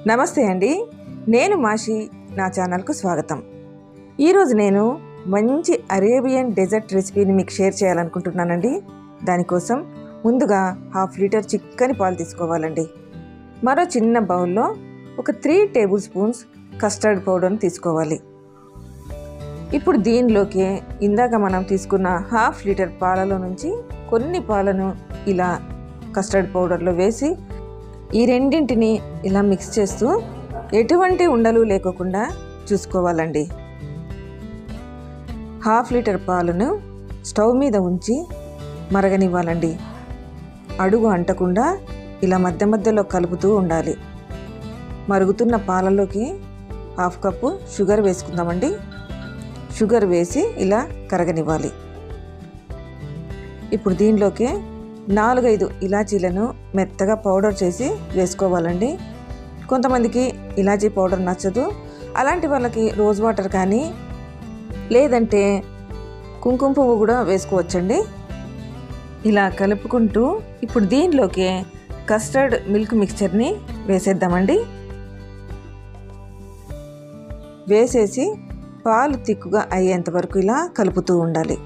నమస్తే అండి, నేను మాషి. నా ఛానల్కు స్వాగతం. ఈరోజు నేను మంచి అరేబియన్ డెజర్ట్ రెసిపీని మీకు షేర్ చేయాలనుకుంటున్నానండి. దానికోసం ముందుగా 1/2 లీటర్ చిక్కని పాలు తీసుకోవాలండి. మరో చిన్న బౌల్లో ఒక 3 టేబుల్ స్పూన్స్ కస్టర్డ్ పౌడర్ని తీసుకోవాలి. ఇప్పుడు దీనిలోకి ఇందాక మనం తీసుకున్న 1/2 లీటర్ పాలలో నుంచి కొన్ని పాలను ఇలా కస్టర్డ్ పౌడర్లో వేసి ఈ రెండింటిని ఇలా మిక్స్ చేస్తూ ఎటువంటి ఉండలు లేకోకుండా చూసుకోవాలండి. 1/2 లీటర్ పాలను స్టవ్ మీద ఉంచి మరగనివ్వాలండి. అడుగు అంటకుండా ఇలా మధ్య మధ్యలో కలుపుతూ ఉండాలి. మరుగుతున్న పాలలోకి 1/2 కప్పు షుగర్ వేసుకుందామండి. షుగర్ వేసి ఇలా కరగనివ్వాలి. ఇప్పుడు దీనిలోకి 4-5 ఇలాచీలను మెత్తగా పౌడర్ చేసి వేసుకోవాలండి. కొంతమందికి ఇలాచీ పౌడర్ నచ్చదు. అలాంటి వాళ్ళకి రోజ్ వాటర్ కానీ లేదంటే కుంకుమ పువ్వు కూడా వేసుకోవచ్చండి. ఇలా కలుపుకుంటూ ఇప్పుడు దీనిలోకి కస్టర్డ్ మిల్క్ మిక్చర్ని వేసేద్దామండి. వేసేసి పాలు తిక్కుగా అయ్యేంత వరకు ఇలా కలుపుతూ ఉండాలి.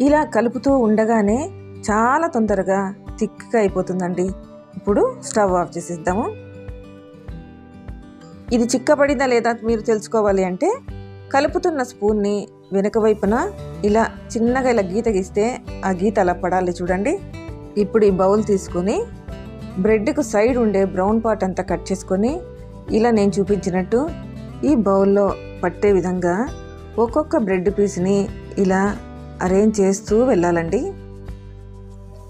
ఇలా కలుపుతూ ఉండగానే చాలా తొందరగా థిక్గా అయిపోతుందండి. ఇప్పుడు స్టవ్ ఆఫ్ చేసేద్దాము. ఇది చిక్కబడిందా లేదా మీరు తెలుసుకోవాలి అంటే కలుపుతున్న స్పూన్ని వెనుక వైపున ఇలా చిన్నగా ఇలా గీత గీస్తే ఆ గీత అలా పడాలి చూడండి. ఇప్పుడు ఈ బౌల్ తీసుకొని బ్రెడ్కు సైడ్ ఉండే బ్రౌన్ పార్ట్ అంతా కట్ చేసుకొని ఇలా నేను చూపించినట్టు ఈ బౌల్లో పట్టే విధంగా ఒక్కొక్క బ్రెడ్ పీస్ని ఇలా అరేంజ్ చేస్తూ వెళ్ళాలండి.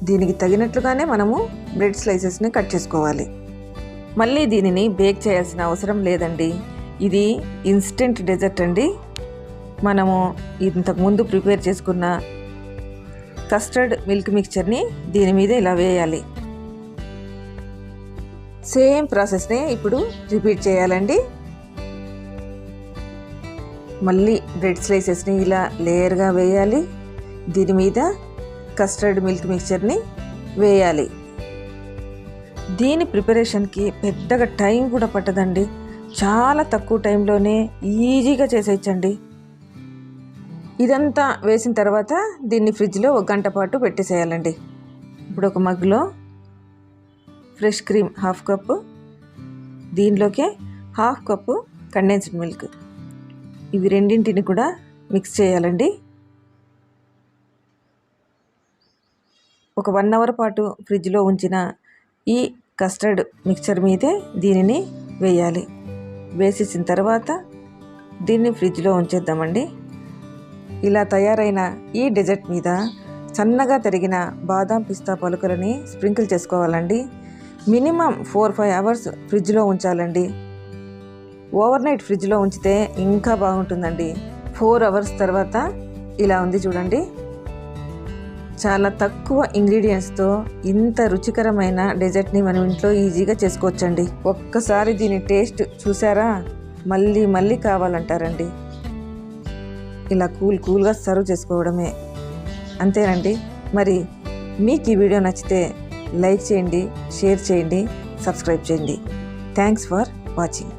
దీనికి తగినట్లుగానే మనము బ్రెడ్ స్లైసెస్ని కట్ చేసుకోవాలి. మళ్ళీ దీనిని బేక్ చేయాల్సిన అవసరం లేదండి. ఇది ఇన్స్టెంట్ డెజర్ట్ అండి. మనము ఇంతకుముందు ప్రిపేర్ చేసుకున్న కస్టర్డ్ మిల్క్ మిక్చర్ని దీని మీద ఇలా వేయాలి. సేమ్ ప్రాసెస్ని ఇప్పుడు రిపీట్ చేయాలండి. మళ్ళీ బ్రెడ్ స్లైసెస్ని ఇలా లేయర్గా వేయాలి. దీని మీద కస్టర్డ్ మిల్క్ మిక్చర్ని వేయాలి. దీని ప్రిపరేషన్కి పెద్దగా టైం కూడా పట్టదండి. చాలా తక్కువ టైంలోనే ఈజీగా చేసేయచ్చండి. ఇదంతా వేసిన తర్వాత దీన్ని ఫ్రిడ్జ్లో 1 గంట పాటు పెట్టేసేయాలండి. ఇప్పుడు ఒక మగ్లో ఫ్రెష్ క్రీమ్ 1/2 కప్పు, దీనిలోకి 1/2 కప్పు కండెన్స్డ్ మిల్క్, ఇవి రెండింటిని కూడా మిక్స్ చేయాలండి. ఒక 1 అవర్ పాటు ఫ్రిడ్జ్లో ఉంచిన ఈ కస్టర్డ్ మిక్చర్ మీదే దీనిని వేయాలి. వేసేసిన తర్వాత దీన్ని ఫ్రిడ్జ్లో ఉంచేద్దామండి. ఇలా తయారైన ఈ డెజర్ట్ మీద సన్నగా తరిగిన బాదాం పిస్తా పలుకులని స్ప్రింకిల్ చేసుకోవాలండి. మినిమం 4-5 అవర్స్ ఫ్రిడ్జ్లో ఉంచాలండి. ఓవర్ నైట్ ఫ్రిడ్జ్లో ఉంచితే ఇంకా బాగుంటుందండి. 4 అవర్స్ తర్వాత ఇలా ఉంది చూడండి. చాలా తక్కువ ఇంగ్రీడియంట్స్తో ఇంత రుచికరమైన డెజర్ట్ని మనం ఇంట్లో ఈజీగా చేసుకోవచ్చండి. ఒక్కసారి దీని టేస్ట్ చూసారా మళ్ళీ మళ్ళీ కావాలంటారండి. ఇలా కూల్గా సర్వ్ చేసుకోవడమే, అంతేనండి. మరి మీకు ఈ వీడియో నచ్చితే లైక్ చేయండి, షేర్ చేయండి, సబ్స్క్రైబ్ చేయండి. Thanks for watching.